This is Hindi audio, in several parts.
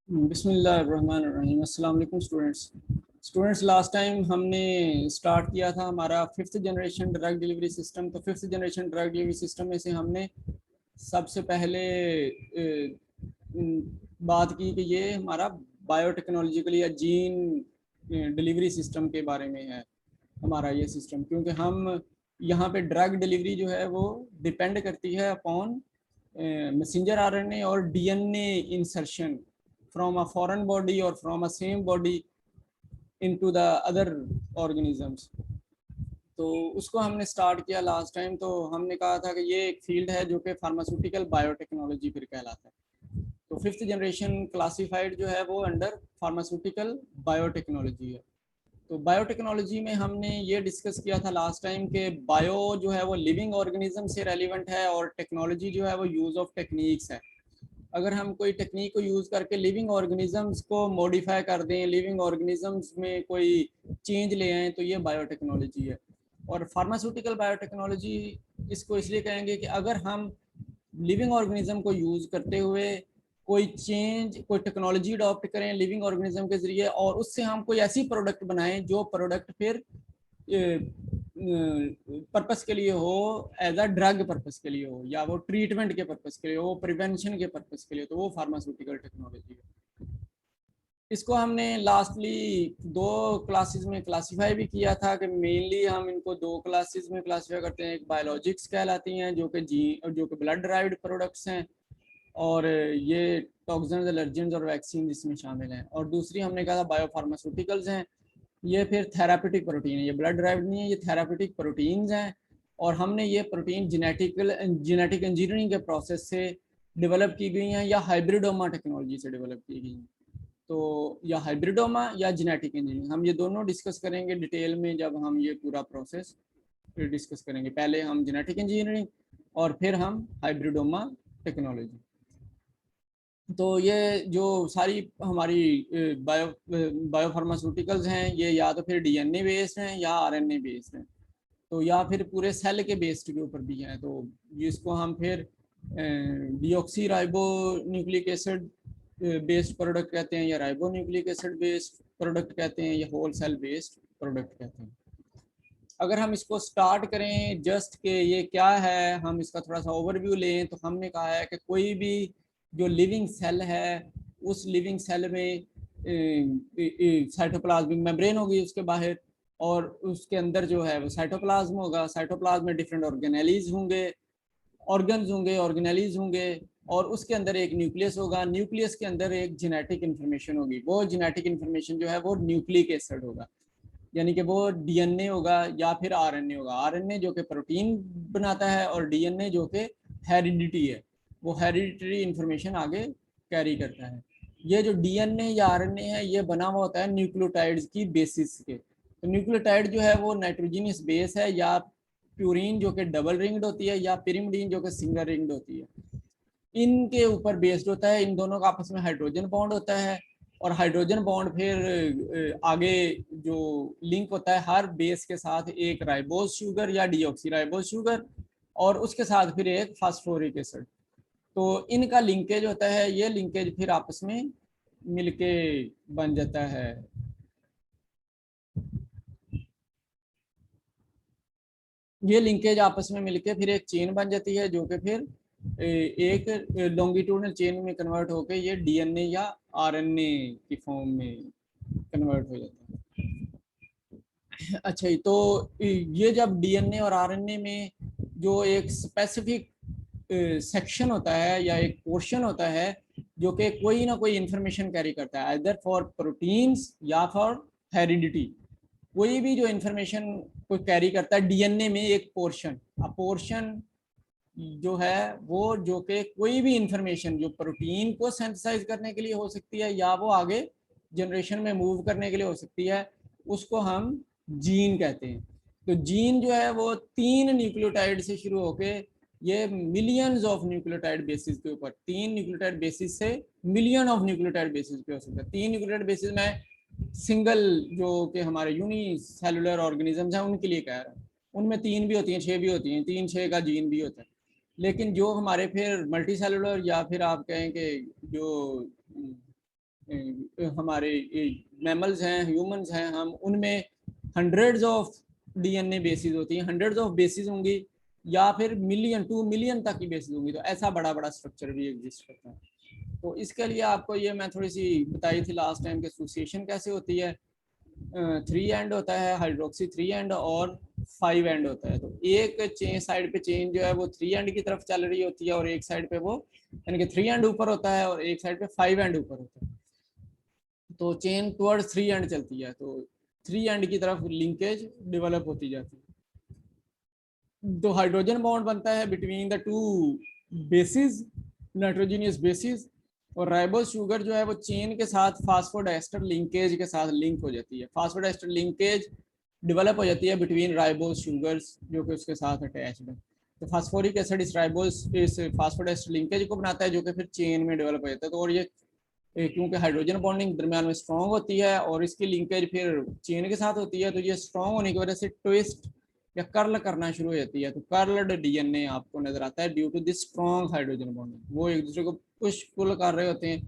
बिस्मिल्लाहिर्रहमानिर्रहीम। अस्सलाम वालेकुम स्टूडेंट्स लास्ट टाइम हमने स्टार्ट किया था हमारा fifth generation drug delivery system. तो fifth generation drug delivery system में से हमने सबसे पहले बात की कि ये हमारा बायोटेक्नोलॉजिकली या जीन डिलीवरी सिस्टम के बारे में है हमारा ये सिस्टम, क्योंकि हम यहाँ पे ड्रग डिलीवरी जो है वो डिपेंड करती है अपॉन मैसेंजर आरएनए और DNA insertion from a foreign body or from a same body into the other organisms। तो उसको हमने स्टार्ट किया लास्ट टाइम। तो हमने कहा था कि ये एक फील्ड है जो कि फार्मास्यूटिकल बायोटेक्नोलॉजी फिर कहलाता है। तो फिफ्थ जनरेशन क्लासिफाइड जो है वो अंडर फार्मास्यूटिकल बायोटेक्नोलॉजी है। तो बायोटेक्नोलॉजी में हमने ये डिस्कस किया था लास्ट टाइम के बायो जो है वो लिविंग ऑर्गेनिज्म से रेलिवेंट है और टेक्नोलॉजी जो है वो यूज ऑफ टेक्निक्स है। अगर हम कोई टेक्निक को यूज़ करके लिविंग ऑर्गेनिजम्स को मॉडिफाई कर दें, लिविंग ऑर्गेनिजम्स में कोई चेंज ले आएँ, तो ये बायोटेक्नोलॉजी है। और फार्मास्यूटिकल बायोटेक्नोलॉजी इसको इसलिए कहेंगे कि अगर हम लिविंग ऑर्गेनिज्म को यूज़ करते हुए कोई चेंज, कोई टेक्नोलॉजी अडॉप्ट करें लिविंग ऑर्गेनिज्म के ज़रिए और उससे हम कोई ऐसी प्रोडक्ट बनाएं जो प्रोडक्ट फिर पर्पस के लिए हो, एज अ ड्रग पर्पस के लिए हो, या वो ट्रीटमेंट के पर्पस के लिए हो, प्रिवेंशन के पर्पस के लिए, तो वो फार्मास्यूटिकल टेक्नोलॉजी है। इसको हमने लास्टली दो क्लासेस में क्लासिफाई भी किया था कि मेनली हम इनको दो क्लासेस में क्लासिफाई करते हैं। एक बायोलॉजिक्स कहलाती हैं जो कि ब्लड ड्राइव्ड प्रोडक्ट्स हैं, और ये टॉक्सिन्स, एलर्जेंस और वैक्सीन इसमें शामिल हैं। और दूसरी हमने कहा था बायोफार्मास्यूटिकल्स हैं, ये फिर थेरापेटिक प्रोटीन है, ये ब्लड ड्राइव्ड नहीं है, ये थेरापेटिक प्रोटीन्स हैं। और हमने ये प्रोटीन जेनेटिक इंजीनियरिंग के प्रोसेस से डेवलप की गई हैं या हाइब्रिडोमा टेक्नोलॉजी से डेवलप की गई हैं। तो या हाइब्रिडोमा या जेनेटिक इंजीनियरिंग, हम ये दोनों डिस्कस करेंगे डिटेल में जब हम ये पूरा प्रोसेस डिस्कस करेंगे। पहले हम जेनेटिक इंजीनियरिंग और फिर हम हाइब्रिडोमा टेक्नोलॉजी। तो ये जो सारी हमारी बायोफार्मास्यूटिकल्स हैं, ये या तो फिर डीएनए बेस्ड हैं या आरएनए बेस्ड हैं, तो या फिर पूरे सेल के बेस्ड के ऊपर भी हैं। तो जिसको हम फिर deoxy ribo nucleic acid based product कहते हैं, या ribo nucleic acid based product कहते हैं, या होल सेल बेस्ड प्रोडक्ट कहते हैं। अगर हम इसको स्टार्ट करें जस्ट के ये क्या है, हम इसका थोड़ा सा ओवरव्यू लें, तो हमने कहा है कि कोई भी जो लिविंग सेल है, उस लिविंग सेल में साइटोप्लाज्मिक मेम्ब्रेन होगी उसके बाहर, और उसके अंदर जो है वो साइटोप्लाज्म होगा। साइटोप्लाज्म में डिफरेंट ऑर्गेनेलीज होंगे, ऑर्गन्स होंगे, ऑर्गेनेलीज होंगे, और उसके अंदर एक न्यूक्लियस होगा। न्यूक्लियस के अंदर एक जेनेटिक इन्फॉर्मेशन होगी, वो जेनेटिक इन्फॉर्मेशन जो है वो न्यूक्लिक एसिड होगा, यानी कि वो डीएनए होगा या फिर आरएनए होगा। आरएनए जो कि प्रोटीन बनाता है और डीएनए जो कि हेरिडिटी है, वो हेरिडिटरी इंफॉर्मेशन आगे कैरी करता है। ये जो डीएनए या आरएनए है ये बना हुआ होता है न्यूक्लियोटाइड्स की बेसिस के। तो न्यूक्लियोटाइड जो है वो नाइट्रोजनियस बेस है, या प्यूरिन जो कि डबल रिंग्ड होती है, या पिरिमिडीन जो कि सिंगल रिंग्ड होती है, इनके ऊपर बेस्ड होता है। इन दोनों का आपस में हाइड्रोजन बॉन्ड होता है, और हाइड्रोजन बॉन्ड फिर आगे जो लिंक होता है हर बेस के साथ एक राइबोज शुगर या डीऑक्सी राइबोज शुगर, और उसके साथ फिर एक फास्फोरिक एसिड। तो इनका लिंकेज होता है, ये लिंकेज फिर आपस में मिलके बन जाता है। ये लिंकेज आपस में मिलके फिर एक चेन बन जाती है, जो कि फिर एक लॉन्गिट्यूडनल चेन में कन्वर्ट होकर ये डीएनए या आरएनए की फॉर्म में कन्वर्ट हो जाता है। अच्छा, तो ये जब डीएनए और आरएनए में जो एक स्पेसिफिक सेक्शन होता है या एक पोर्शन होता है जो कि कोई ना कोई इंफॉर्मेशन कैरी करता है, आइदर फॉर प्रोटीन्स या फॉर हेरिडिटी, कोई भी जो इंफॉर्मेशन को कैरी करता है डीएनए में एक पोर्शन, पोर्शन जो है वो जो कि कोई भी इंफॉर्मेशन जो प्रोटीन को सिंथेसाइज करने के लिए हो सकती है या वो आगे जनरेशन में मूव करने के लिए हो सकती है, उसको हम जीन कहते हैं। तो जीन जो है वो 3 न्यूक्लियोटाइड से शुरू होके ये मिलियंस ऑफ न्यूक्लियोटाइड बेसिस के ऊपर, 3 न्यूक्लियोटाइड बेसिस से मिलियन ऑफ न्यूक्लियोटाइड बेसिस पे हो सकता है। 3 न्यूक्लियोटाइड बेसिस में सिंगल जो कि हमारे यूनिसेलुलर ऑर्गेनिजम्स हैं उनके लिए कह रहा हूँ, उनमें 3 भी होती हैं, 6 भी होती हैं, 3-6 का जीन भी होता है। लेकिन जो हमारे फिर मल्टी सेलुलर या फिर आप कहें कि जो हमारे मैमल्स हैं, ह्यूमंस हैं, हम उनमें हंड्रेड्स ऑफ डीएनए बेसिस होती हैं, हंड्रेड्स ऑफ बेसिस होंगी या फिर मिलियन 2 मिलियन तक की बेसिस होंगी। तो ऐसा बड़ा बड़ा स्ट्रक्चर भी एग्जिस्ट करता है। तो इसके लिए आपको ये मैं थोड़ी सी बताई थी लास्ट टाइम कि एसोसिएशन कैसे होती है। 3 एंड होता है हाइड्रोक्सी 3 एंड और 5 एंड होता है। तो एक चेन साइड पे चेन जो है वो 3 एंड की तरफ चल रही होती है और एक साइड पे वो यानी कि 3 एंड ऊपर होता है और एक साइड पे 5 एंड ऊपर होता है। तो चेन टुवर्ड्स 3 एंड चलती है, तो 3 एंड की तरफ लिंकेज डेवलप होती जाती है। तो हाइड्रोजन बॉन्ड बनता है between the 2 basis, nitrogenous basis, और राइबोस शुगर जो है वो चेन के साथ फास्फोडाइस्टर लिंकेज के साथ लिंक हो जाती है। फास्फोडाइस्टर लिंकेज डेवलप हो जाती है बिटवीन राइबोस शुगर्स जो कि उसके साथ अटैच्ड है। तो फास्फोरिक एसिड इस राइबोस इस फास्फोडाइस्टर लिंकेज को बनाता है जो कि फिर चेन में डेवलप हो जाता है। तो और ये क्योंकि हाइड्रोजन बॉन्डिंग दरमियान में स्ट्रॉन्ग होती है और इसकी लिंकेज फिर चेन के साथ होती है, तो ये स्ट्रॉन्ग होने की वजह से ट्विस्ट या कर्ल करना शुरू हो जाती है। तो कर्ल्ड डीएनए आपको नजर आता है due to this strong hydrogen bonding. वो एक दूसरे को पुश पुल कर रहे होते हैं,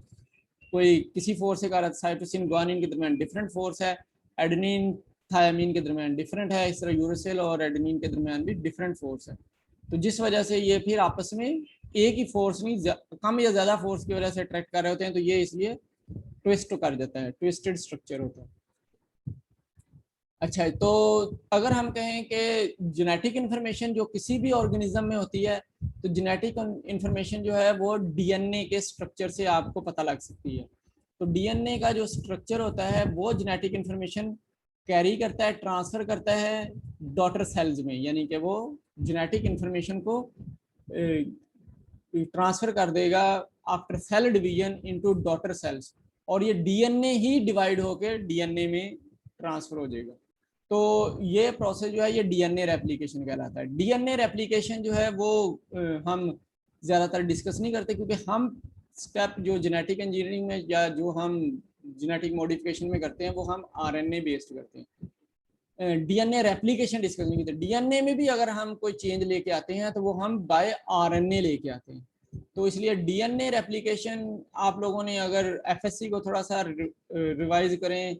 कोई किसी फोर्स से कर रहा है। साइटोसिन ग्वानिन के दरमियान डिफरेंट फोर्स है, एडेनिन थायमीन के दरमियान डिफरेंट है, इस तरह यूरेसिल और एडेनिन के दरमियान भी डिफरेंट फोर्स है। तो जिस वजह से ये फिर आपस में एक ही फोर्स नहीं कम या ज्यादा फोर्स की वजह से अट्रैक्ट कर रहे होते हैं, तो ये इसलिए ट्विस्ट कर देता है, ट्विस्टेड स्ट्रक्चर होता है। अच्छा, तो अगर हम कहें कि जेनेटिक इन्फॉर्मेशन जो किसी भी ऑर्गेनिज्म में होती है, तो जेनेटिक इन्फॉर्मेशन जो है वो डीएनए के स्ट्रक्चर से आपको पता लग सकती है। तो डीएनए का जो स्ट्रक्चर होता है वो जेनेटिक इन्फॉर्मेशन कैरी करता है, ट्रांसफर करता है डॉटर सेल्स में, यानी कि वो जेनेटिक इन्फॉर्मेशन को ट्रांसफर कर देगा after sale division into daughter cells, और ये डीएनए ही डिवाइड होकर डीएनए में ट्रांसफर हो जाएगा। तो ये प्रोसेस जो है ये डीएनए रेप्लिकेशन कहलाता है। डीएनए रेप्लिकेशन जो है वो हम ज़्यादातर डिस्कस नहीं करते, क्योंकि हम स्टेप जो जेनेटिक इंजीनियरिंग में या जो हम जेनेटिक मॉडिफिकेशन में करते हैं वो हम आरएनए बेस्ड करते हैं। डीएनए रेप्लिकेशन डिस्कस नहीं करते। डीएनए में भी अगर हम कोई चेंज लेके आते हैं तो वो हम बाय आरएनए लेके आते हैं। तो इसलिए डीएनए रेप्लिकेशन आप लोगों ने अगर एफएससी को थोड़ा सा रिवाइज करें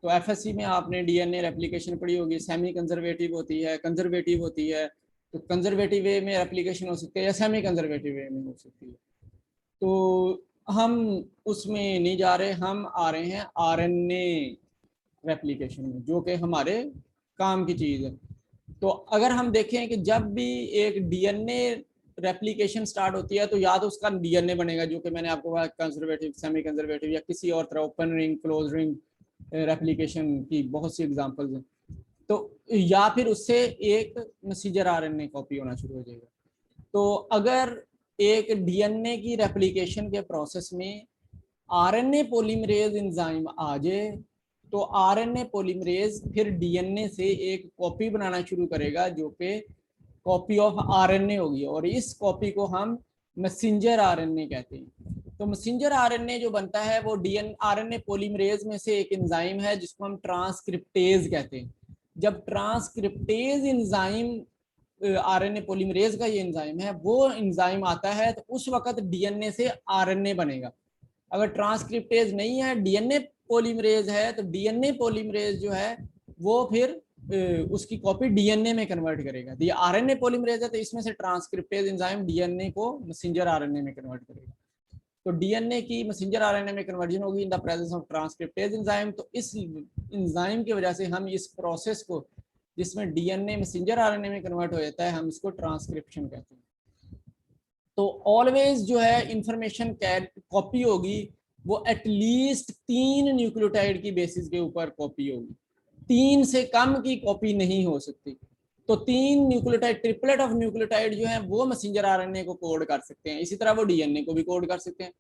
तो एफएससी में आपने डीएनए रेप्लिकेशन पढ़ी होगी। सेमी कंजर्वेटिव होती है, कंजर्वेटिव होती है। तो कंजर्वेटिव वे में रेप्लिकेशन हो सकती है या सेमी कंजर्वेटिव वे में हो सकती है। तो हम उसमें नहीं जा रहे, हम आ रहे हैं आरएनए रेप्लिकेशन में, जो कि हमारे काम की चीज़ है। तो अगर हम देखें कि जब भी एक डीएनए रेप्लिकेशन स्टार्ट होती है तो या तो उसका डीएनए बनेगा, जो कि मैंने आपको कहा कंजर्वेटिव, सेमी कंजर्वेटिव या किसी और तरह open ring, close ring replication की बहुत सी एग्जांपल्स हैं। तो या फिर उससे एक मैसेंजर आरएनए कॉपी होना शुरू हो जाएगा। तो अगर एक डीएनए की रेप्लिकेशन के प्रोसेस में आरएनए पॉलीमरेज एंजाइम आ जाए तो आरएनए पॉलीमरेज फिर डीएनए से एक कॉपी बनाना शुरू करेगा जो कि कॉपी ऑफ आरएनए होगी, और इस कॉपी को हम मैसेंजर आरएनए कहते हैं। तो मैसेंजर आरएनए जो बनता है वो आरएनए पॉलीमरेज में से एक एंजाइम है जिसको हम ट्रांसक्रिप्टेज कहते हैं। जब ट्रांसक्रिप्टेज एंजाइम आरएनए पॉलीमरेज का ये एंजाइम है वो एंजाइम आता है तो उस वक्त डीएनए से आरएनए बनेगा। अगर ट्रांसक्रिप्टेज नहीं है, डीएनए पॉलीमरेज है, तो डीएनए पॉलीमरेज जो है वो फिर उसकी कॉपी डीएनए में कन्वर्ट करेगा। ये आरएनए पॉलीमरेज है तो इसमें से ट्रांसक्रिप्टेज एंजाइम डीएनए को मैसेंजर आरएनए में कन्वर्ट करेगा। तो डीएनए की मैसेंजर आरएनए में कन्वर्जन होगी in the presence of transcriptase enzyme. तो इस एंजाइम की वजह से हम इस प्रोसेस को जिसमें डीएनए मैसेंजर आरएनए में कन्वर्ट हो जाता है हम इसको ट्रांसक्रिप्शन कहते हैं। तो ऑलवेज जो है इंफॉर्मेशन कॉपी होगी वो एटलीस्ट 3 न्यूक्लियोटाइड की बेसिस के ऊपर कॉपी होगी, 3 से कम की कॉपी नहीं हो सकती। तो 3 न्यूक्लियोटाइड, ट्रिपलेट ऑफ न्यूक्लियोटाइड जो है वो मैसेंजर आरएनए को कोड कर सकते हैं, इसी तरह वो डीएनए को भी कोड कर सकते हैं।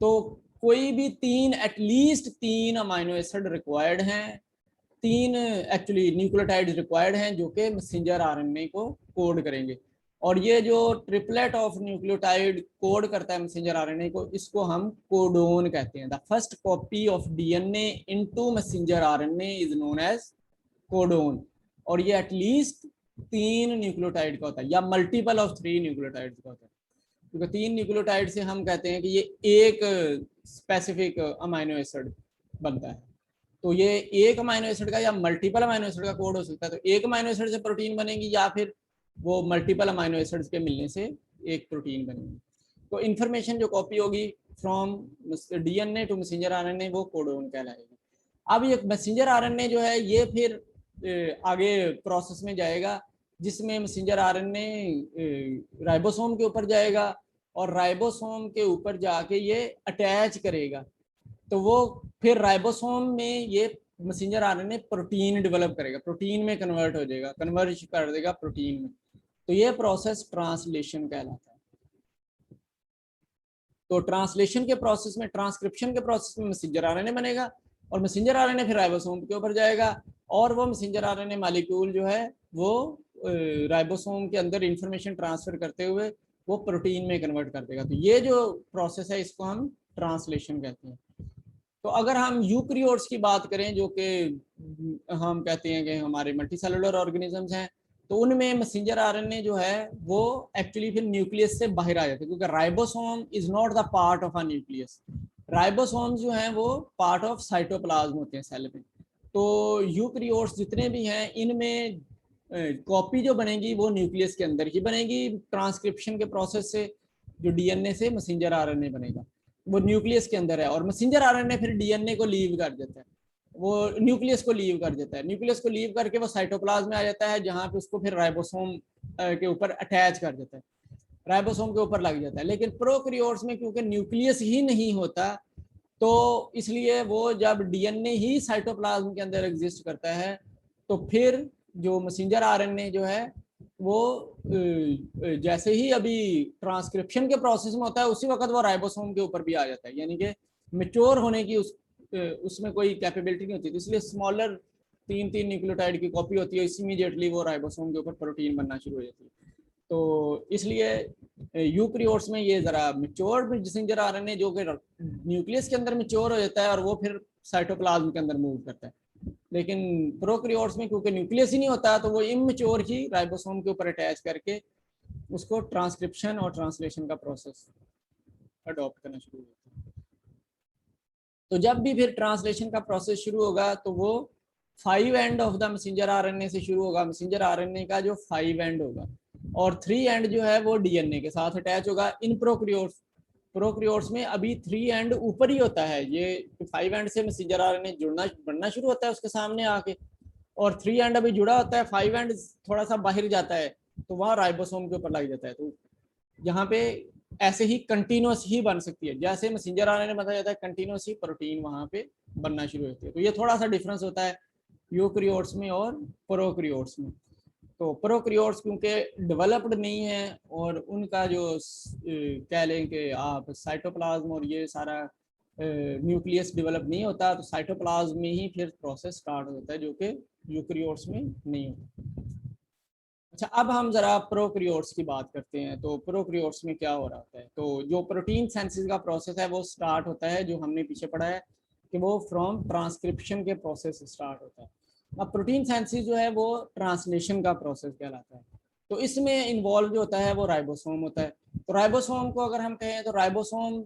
तो कोई भी 3 एटलीस्ट 3 अमाइनो एसिड रिक्वायर्ड हैं, 3 एक्चुअली न्यूक्लियोटाइड रिक्वायर्ड हैं जो कि मैसेंजर आरएनए को कोड करेंगे। और ये जो ट्रिपलेट ऑफ न्यूक्लियोटाइड कोड करता है मैसेंजर आरएनए को, इसको हम कोडोन कहते हैं। The first copy of DNA into messenger RNA is known as codon. और ये एटलीस्ट 3 न्यूक्लियोटाइड का होता है या मल्टीपल ऑफ 3 न्यूक्लियोटाइड का होता है। क्योंकि 3 न्यूक्लियोटाइड से हम कहते हैं कि ये एक स्पेसिफिक अमाइनो एसिड बनता है। तो ये एक अमाइनो एसिड का या मल्टीपल अमाइनो एसिड का कोड हो सकता है। तो एक अमाइनो एसिड से प्रोटीन बनेगी या फिर वो मल्टीपल अमाइनो एसिड्स के मिलने से एक प्रोटीन बनेगी। तो इंफॉर्मेशन जो कॉपी होगी from DNA to messenger RNA वो कोडोन कहलाएगी। अब ये मैसेंजर आरएनए जो है ये फिर आगे प्रोसेस में जाएगा, जिसमें मैसेंजर आरएनए राइबोसोम के ऊपर जाएगा और राइबोसोम के ऊपर जाके ये अटैच करेगा। तो वो फिर राइबोसोम में ये मैसेंजर आरएनए प्रोटीन डेवलप करेगा, प्रोटीन में कन्वर्ट हो जाएगा, कन्वर्ज कर देगा प्रोटीन में। तो ये प्रोसेस ट्रांसलेशन कहलाता है। तो ट्रांसलेशन के प्रोसेस में, ट्रांसक्रिप्शन के प्रोसेस में मैसेंजर आरएनए बनेगा और मैसेंजर आरएनए फिर राइबोसोम के ऊपर जाएगा और वो मैसेंजर आरएनए मॉलिक्यूल जो है वो राइबोसोम के अंदर इंफॉर्मेशन ट्रांसफर करते हुए वो प्रोटीन में कन्वर्ट कर देगा। तो ये जो प्रोसेस है इसको हम ट्रांसलेशन कहते हैं। तो अगर हम यूकैरियोट्स की बात करें, जो कि हम कहते हैं कि हमारे मल्टीसेलुलर ऑर्गेनिजम्स हैं, तो उनमें मैसेंजर आरएनए जो है वो एक्चुअली फिर न्यूक्लियस से बाहर आ जाते हैं, क्योंकि ribosome is not the part of a nucleus. Ribosomes जो हैं वो पार्ट ऑफ साइटोप्लाज्म होते हैं सेल में। तो यूकैरियोट्स जितने भी हैं इनमें कॉपी जो बनेगी वो न्यूक्लियस के अंदर ही बनेगी। ट्रांसक्रिप्शन के प्रोसेस से जो डीएनए से मैसेंजर आरएनए बनेगा वो न्यूक्लियस के अंदर है और मैसेंजर आरएनए फिर डीएनए को लीव कर देता है, वो न्यूक्लियस को लीव कर देता है। न्यूक्लियस को लीव करके वो साइटोप्लाज्म में आ जाता है, जहां पे उसको फिर राइबोसोम के ऊपर अटैच कर देता है, राइबोसोम के ऊपर लग जाता है। लेकिन प्रोकैरियोट्स में क्योंकि न्यूक्लियस ही नहीं होता, तो इसलिए वो जब डीएनए ही साइटोप्लाज्म के अंदर एग्जिस्ट करता है, तो फिर जो मैसेंजर आरएनए जो है वो जैसे ही अभी ट्रांसक्रिप्शन के प्रोसेस में होता है उसी वक्त वो राइबोसोम के ऊपर भी आ जाता है, यानी कि मैच्योर होने की उसमें कोई कैपेबिलिटी नहीं होती। तो इसलिए स्मॉलर 3 न्यूक्लियोटाइड की कॉपी होती है, इमीडिएटली वो राइबोसोम के ऊपर प्रोटीन बनना शुरू हो जाती है। तो इसलिए यूकैरियोट्स में ये जरा मैच्योर मैसेंजर आरएनए जो कि न्यूक्लियस के अंदर मैच्योर हो जाता है और वो फिर साइटोप्लाज्म के अंदर मूव करता है। लेकिन प्रोकैरियोट्स में क्योंकि न्यूक्लियस ही नहीं होता, तो वो इमैच्योर ही राइबोसोम के ऊपर अटैच करके उसको ट्रांसक्रिप्शन और ट्रांसलेशन का प्रोसेस अडॉप्ट करना शुरू होता है। तो जब भी फिर ट्रांसलेशन का प्रोसेस शुरू होगा तो वो 5 end of the messenger RNA से शुरू होगा। मैसेंजर आरएनए का जो 5 एंड होगा और 3 एंड जो है वो डीएनए के साथ अटैच होगा। इन प्रोकैरियोट्स में अभी 3 एंड ऊपर ही होता है, ये 5 एंड से मैसेंजर आरएनए जुड़ना बनना शुरू होता है उसके सामने आके, और 3 एंड अभी जुड़ा होता है, 5 एंड थोड़ा सा बाहर जाता है तो वहाँ राइबोसोम के ऊपर लग जाता है। तो यहाँ पे ऐसे ही कंटिन्यूस ही बन सकती है, जैसे मैसेंजर आरएनए बताया जाता है कंटिन्यूस ही प्रोटीन वहाँ पे बनना शुरू होती है। तो ये थोड़ा सा डिफरेंस होता है यूकैरियोट्स में और प्रोकैरियोट्स में। तो प्रोकैरियोट्स क्योंकि डेवलप्ड नहीं है और उनका जो कह लें कि आप साइटोप्लाज्म और ये सारा न्यूक्लियस डेवलप नहीं होता, तो साइटोप्लाज्म में ही फिर प्रोसेस स्टार्ट होता है, जो कि यूकैरियोट्स में नहीं होता। अच्छा, अब हम जरा प्रोकैरियोट्स की बात करते हैं। तो प्रोकैरियोट्स में क्या हो रहा होता है, तो जो प्रोटीन सिंथेसिस का प्रोसेस है वो स्टार्ट होता है, जो हमने पीछे पढ़ा है कि वो फ्रॉम ट्रांसक्रिप्शन के प्रोसेस स्टार्ट होता है। अब प्रोटीन सिंथेसिस जो है वो ट्रांसलेशन का प्रोसेस कहलाता है। तो इसमें इन्वॉल्व जो होता है वो राइबोसोम होता है। तो राइबोसोम को अगर हम कहें तो राइबोसोम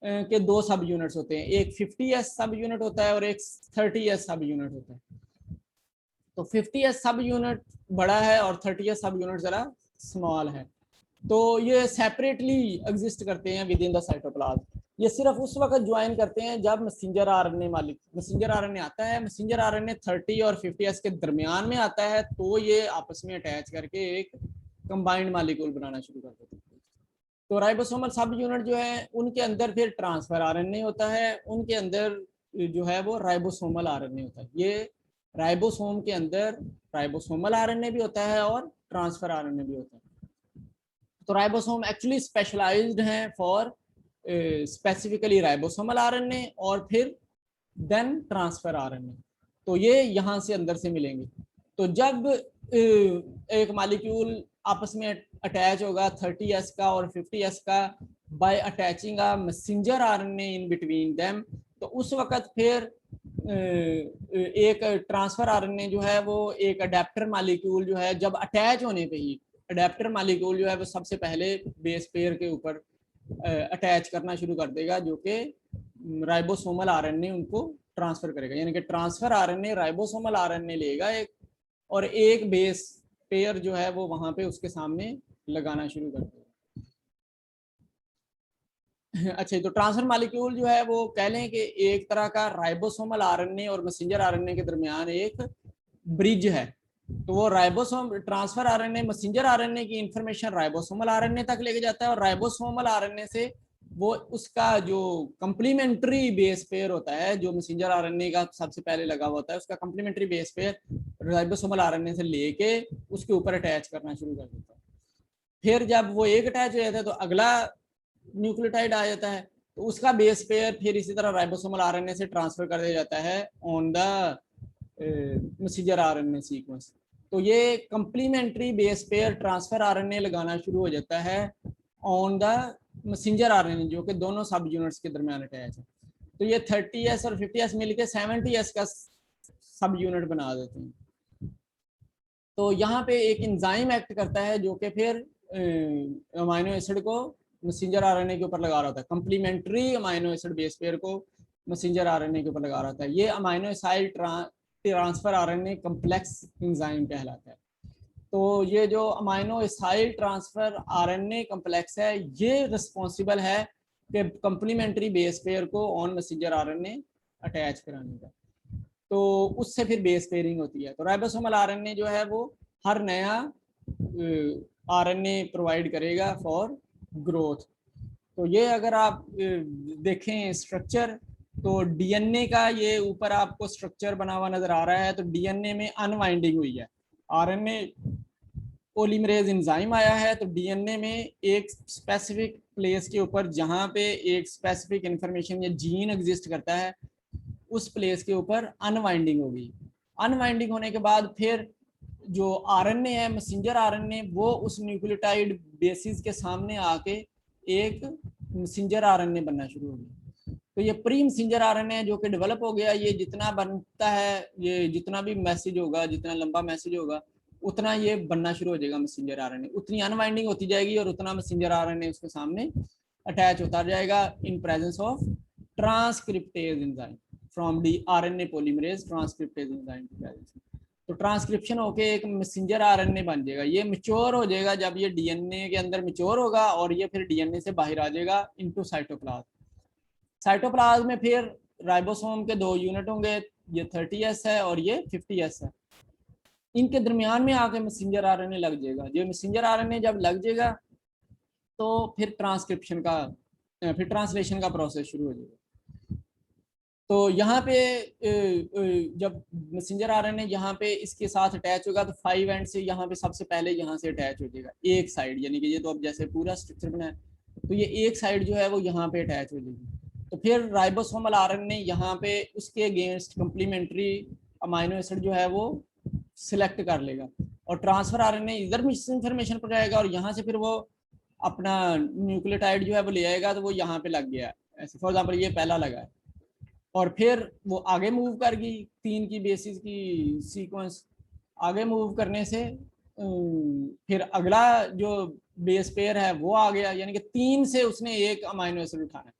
के 2 सब यूनिट्स होते हैं, एक 50S सब यूनिट होता है और एक 30S सब यूनिट होता है। तो 50S सब यूनिट बड़ा है और 30S सब यूनिट जरा स्मॉल है। तो ये सेपरेटली एग्जिस्ट करते हैं विद इन द साइटोप्लाज्म। ये सिर्फ उस वक्त ज्वाइन करते हैं जब मैसेंजर आरएनए मैसेंजर आरएनए आता है। मैसेंजर आरएनए 30 और 50S के दरमियान में आता है, तो ये आपस में अटैच करके एक कंबाइंड मॉलिक्यूल बनाना शुरू कर देते हैं। तो राइबोसोमल सब यूनिट जो है उनके अंदर फिर ट्रांसफर आरएनए होता है, उनके अंदर जो है वो राइबोसोमल आरएनए होता है। ये राइबोसोम के अंदर राइबोसोमल आरएनए भी होता है और ट्रांसफर आरएनए भी होता है। तो राइबोसोम एक्चुअली स्पेशलाइज्ड हैं फॉर स्पेसिफिकली राइबोसोमल आरएनए और फिर देन ट्रांसफर आरएनए। तो ये यहाँ से अंदर से मिलेंगे। तो जब एक मॉलिक्यूल आपस में अटैच होगा 30S का और 50S का bye attaching a messenger RNA in between them, तो उस वक्त फिर एक ट्रांसफर आरएनए जो है वो एक अडेप्टर मॉलिक्यूल जो है जब अटैच होने पे ही अडेप्टर मॉलिक्यूल जो है वो सबसे पहले बेस पेयर के ऊपर अटैच करना शुरू कर देगा, जो कि राइबोसोमल आरएनए उनको ट्रांसफर करेगा। यानी कि ट्रांसफर आरएनए राइबोसोमल आरएनए लेगा एक, और एक बेस पेयर जो है वो वहां पे उसके सामने लगाना शुरू कर देगा। अच्छा, तो ट्रांसफर मॉलिक्यूल जो है वो कह लें कि एक तरह का राइबोसोमल आरएनए और मैसेंजर आरएनए के दरमियान एक ब्रिज है। तो वो ribosome transfer RNA messenger RNA की इंफॉर्मेशन राइबोसोमल आरएनए तक लेके जाता है, और राइबोसोमल आरएनए से वो उसका जो कंप्लीमेंट्री बेस पेयर होता है, जो मैसेंजर आरएनए का सबसे पहले लगा हुआ होता है, उसका complementary base pair ribosomal RNA से लेके उसके ऊपर अटैच करना शुरू कर देता है। फिर जब वो एक अटैच हो जाता है तो अगला न्यूक्लियोटाइड आ जाता है, तो उसका बेस पेयर फिर इसी तरह राइबोसोमल आरएनए से ट्रांसफर कर दिया जाता है on the messenger RNA sequence. तो ये complementary base pair transfer RNA लगाना शुरू हो जाता है ऑन द मैसेंजर आरएनए, जो कि दोनों सब यूनिट्स के दरमियान अटैच है। तो ये 30s और 50s मिलके 70s का सब यूनिट बना देते हैं। तो यहाँ पे एक एंजाइम एक्ट करता है जो कि फिर अमाइनो एसिड को मैसेंजर आरएनए के ऊपर लगा रहा होता है, complementary amino acid base pair को मैसेंजर आरएनए के ऊपर लगा रहा होता है। ये amino aside transfer RNA complex enzyme कहलाता है। तो ये जो amino acyl transfer RNA complex है, ये रिस्पॉन्सिबल है कि कंप्लीमेंट्री बेस पेयर को ऑन मैसेंजर आरएनए अटैच कराने का। तो उससे फिर बेस पेयरिंग होती है। तो राइबोसोमल आरएनए जो है वो हर नया आरएनए प्रोवाइड करेगा फॉर ग्रोथ। तो ये अगर आप देखें स्ट्रक्चर, तो डीएनए का ये ऊपर आपको स्ट्रक्चर बना हुआ नजर आ रहा है। तो डीएनए में अनवाइंडिंग हुई है, आरएनए पॉलीमरेज एंजाइम आया है, तो डीएनए में एक स्पेसिफिक प्लेस के ऊपर जहां पे एक स्पेसिफिक इंफॉर्मेशन या जीन एग्जिस्ट करता है, उस प्लेस के ऊपर अनवाइंडिंग होगी। अनवाइंडिंग होने के बाद फिर जो आरएनए है मैसेंजर आरएनए, वो उस न्यूक्लियोटाइड बेसिस के सामने आके एक मैसेंजर आरएनए बनना शुरू होगी। तो ये प्री मैसेंजर आरएनए जो कि डेवलप हो गया, ये जितना बनता है, ये जितना भी मैसेज होगा, जितना लंबा मैसेज होगा, उतना ये बनना शुरू हो जाएगा मैसेंजर आरएनए, उतनी अनवाइंडिंग होती जाएगी और उतना मैसेंजर आरएनए उसके सामने अटैच होता जाएगा in presence of transcriptase enzyme from D RNA polymerase transcriptase enzyme की प्रेजेंस में। तो ट्रांसक्रिप्शन होके एक मैसेंजर आरएनए बन जाएगा। ये मैच्योर हो जाएगा जब ये डीएनए के अंदर मैच्योर होगा, और ये फिर डीएनए से बाहर आ जाएगा इनटू साइटोप्लाज्म। साइटोप्लाज्म में फिर राइबोसोम के दो यूनिट होंगे, ये 30S है और ये 50S है। इनके दरमियान में आके मैसेंजर आरएनए लग जाएगा। ये मैसेंजर आरएनए जब लग जाएगा तो फिर ट्रांसक्रिप्शन का, फिर ट्रांसलेशन का प्रोसेस शुरू हो जाएगा। तो यहाँ पे जब मैसेंजर आरएनए यहाँ पे इसके साथ अटैच होगा, तो 5 एंड से यहाँ पे सबसे पहले यहाँ से अटैच हो जाएगा एक साइड, यानी कि ये तो अब जैसे पूरा स्ट्रक्चर बना है, तो ये एक साइड जो है वो यहाँ पे अटैच हो जाएगी। तो फिर राइबोसोमल आरएनए यहाँ पे उसके अगेंस्ट कंप्लीमेंट्री अमाइनो एसिड जो है वो सिलेक्ट कर लेगा, और ट्रांसफर आरएनए इधर मिस इन्फॉर्मेशन पर जाएगा, और यहाँ से फिर वो अपना न्यूक्लियोटाइड जो है वो ले आएगा, तो वो यहाँ पे लग गया ऐसे, फॉर एग्जाम्पल ये पहला लगा है, और फिर वो आगे मूव कर गई 3 की बेसिस की सीक्वेंस। आगे मूव करने से फिर अगला जो बेस पेयर है वो आ गया, यानी कि 3 से उसने एक अमाइनो एसिड उठाना है।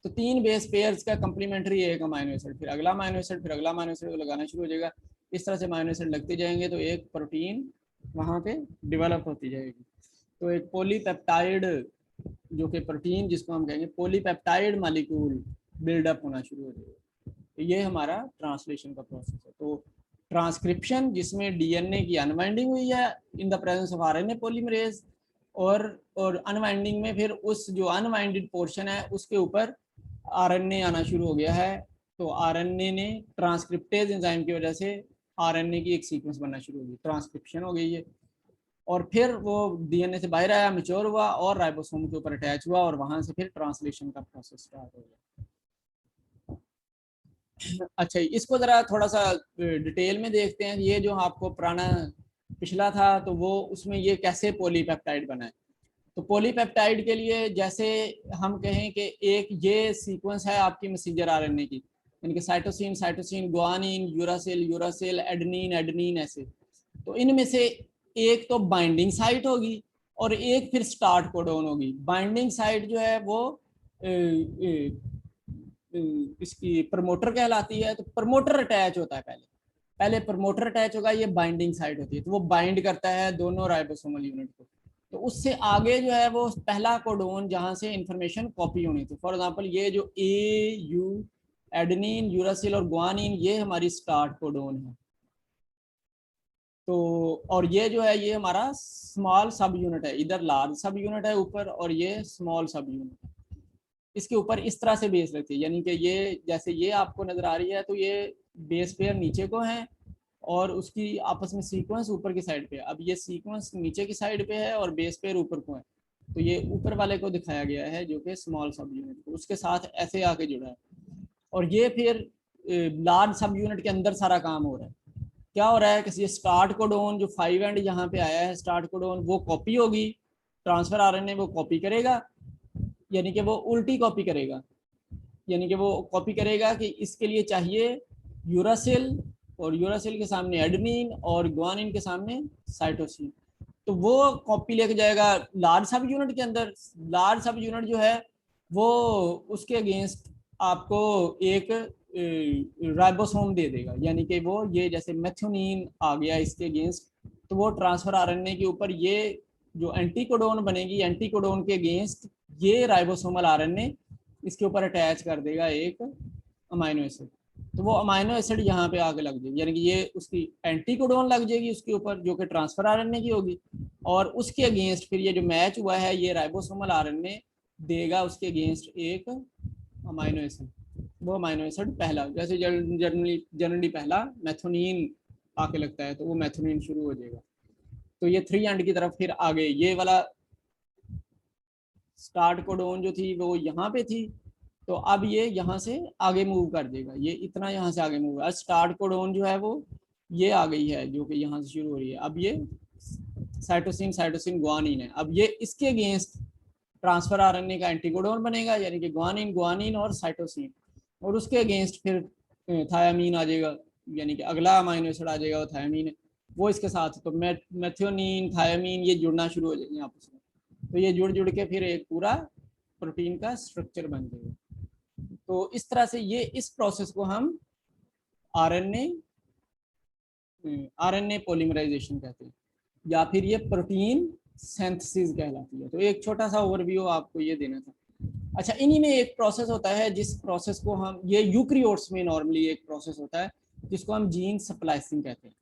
तो 3 बेस पेयर्स का कंप्लीमेंट्री एक अमाइनो एसिड, फिर अगला अमाइनो एसिड, फिर अगला अमाइनो एसिड लगाना शुरू हो जाएगा। इस तरह से अमाइनो एसिड लगते जाएंगे तो एक प्रोटीन वहाँ पे डेवलप होती जाएगी। तो एक पॉलीपेप्टाइड जो कि प्रोटीन जिसको हम कहेंगे पॉलीपेप्टाइड मॉलिक्यूल बिल्डअप होना शुरू हो जाएगा। तो ये हमारा ट्रांसलेशन का प्रोसेस है। तो ट्रांसक्रिप्शन जिसमें डीएनए की अनवाइंडिंग हुई है in the presence of RNA polymerase, और अनवाइंडिंग में फिर उस जो अनवाइंडेड पोर्शन है उसके ऊपर आरएनए आना शुरू हो गया है। तो आरएनए ने ट्रांसक्रिप्टेज एंजाइम की वजह से आरएनए की एक सीक्वेंस बनना शुरू हो गई, ट्रांसक्रिप्शन हो गई है, और फिर वो डीएनए से बाहर आया, मैच्योर हुआ और राइबोसोम के ऊपर अटैच हुआ, और वहां से फिर ट्रांसलेशन का प्रोसेस स्टार्ट हो गया। अच्छा, इसको जरा थोड़ा सा डिटेल में देखते हैं। ये जो आपको पुराना पिछला था तो वो उसमें ये कैसे पॉलीपेप्टाइड बना है। तो पॉलीपेप्टाइड के लिए जैसे हम कहें कि एक ये सीक्वेंस है आपकी मैसेंजर आरएनए की, यानी कि cytosine cytosine, guanine, uracil uracil, adenine adenine, ऐसे। तो इनमें से एक तो बाइंडिंग साइट होगी और एक फिर स्टार्ट कोडॉन होगी। बाइंडिंग साइट जो है वो इसकी प्रमोटर कहलाती है। तो प्रमोटर अटैच होता है पहले, पहले प्रमोटर अटैच होगा, ये बाइंडिंग साइट होती है, तो वो बाइंड करता है दोनों राइबोसोमल यूनिट को। तो उससे आगे जो है वो पहला कोडोन जहां से इंफॉर्मेशन कॉपी होनी थी। फॉर एग्जांपल ये जो ए यू एडेनिन, यूरासिल और गुआनिन, ये हमारी स्टार्ट कोडोन है। तो और ये जो है ये हमारा स्मॉल सब यूनिट है, इधर लार्ज सब यूनिट है ऊपर और ये स्मॉल सब यूनिट है। इसके ऊपर इस तरह से बेस रखती है, यानी कि ये जैसे ये आपको नजर आ रही है, तो ये बेस पेयर नीचे को है और उसकी आपस में सीक्वेंस ऊपर की साइड पे है। अब ये सीक्वेंस नीचे की साइड पे है और बेस पेयर ऊपर को है, तो ये ऊपर वाले को दिखाया गया है जो कि स्मॉल सब यूनिट को, उसके साथ ऐसे आके जुड़ा है। और ये फिर लार्ज सब यूनिट के अंदर सारा काम हो रहा है। क्या हो रहा है कि ये स्टार्ट कोडोन जो 5 एंड यहाँ पे आया है, स्टार्ट कोडोन वो कॉपी होगी, ट्रांसफर आरएनए वो कॉपी करेगा, यानी कि वो उल्टी कॉपी करेगा, यानी कि वो कॉपी करेगा कि इसके लिए चाहिए यूरासिल और यूरासिल के सामने एडेनिन और गुआनिन के सामने साइटोसिन। तो वो कॉपी लेके जाएगा लार्ज सब यूनिट के अंदर। लार्ज सब यूनिट जो है वो उसके अगेंस्ट आपको एक राइबोसोम दे देगा, यानी कि वो ये जैसे मेथियोनिन आ गया इसके अगेंस्ट, तो वो ट्रांसफर आरएनए के ऊपर ये जो एंटीकोडोन बनेगी, एंटीकोडोन के अगेंस्ट ये राइबोसोमल आरएनए इसके ऊपर अटैच कर देगा एक अमाइनो एसिड। तो वो अमाइनो एसिड यहाँ पे आके लग जाएगी, यानी कि ये उसकी एंटीकोडोन लग जाएगी उसके ऊपर जो कि ट्रांसफर आरएनए की होगी, और उसके अगेंस्ट फिर ये जो मैच हुआ है ये राइबोसोमल आरएनए देगा उसके अगेंस्ट एक अमाइनो एसिड। वो अमाइनो एसिड पहला, जैसे जनरली पहला मैथोनिन आके लगता है तो वो मैथोनिन शुरू हो जाएगा। तो ये 3 एंड की तरफ फिर आगे ये वाला स्टार्ट कोडोन जो थी वो यहाँ पे थी, तो अब ये यहाँ से आगे मूव कर देगा, ये इतना यहाँ से आगे मूव है। स्टार्ट कोडोन जो है वो ये आ गई है जो कि यहाँ से शुरू हो रही है। अब ये साइटोसिन साइटोसिन गुआनिन है, अब ये इसके अगेंस्ट ट्रांसफर आरएनए का एंटीकोडोन बनेगा, यानी कि गुआनिन गुआनिन और साइटोसिन, और उसके अगेंस्ट फिर थायामीन आ जाएगा, यानी कि अगला अमाइनो एसिड आ जाएगा वो थायामीन है, वो इसके साथ तो मेथियोनिन थायामीन ये जुड़ना शुरू हो जाएंगे आपस में, तो ये जुड़ जुड़ के फिर एक पूरा प्रोटीन का स्ट्रक्चर बन जाएगा। तो इस तरह से ये इस प्रोसेस को हम आरएनए आरएनए पॉलीमराइजेशन कहते हैं, या फिर ये प्रोटीन सिंथेसिस कहलाती है। तो एक छोटा सा ओवरव्यू आपको ये देना था। अच्छा, इन्हीं में एक प्रोसेस होता है जिस प्रोसेस को हम, ये यूक्रियोट्स में नॉर्मली एक प्रोसेस होता है जिसको हम जीन स्प्लाइसिंग कहते हैं।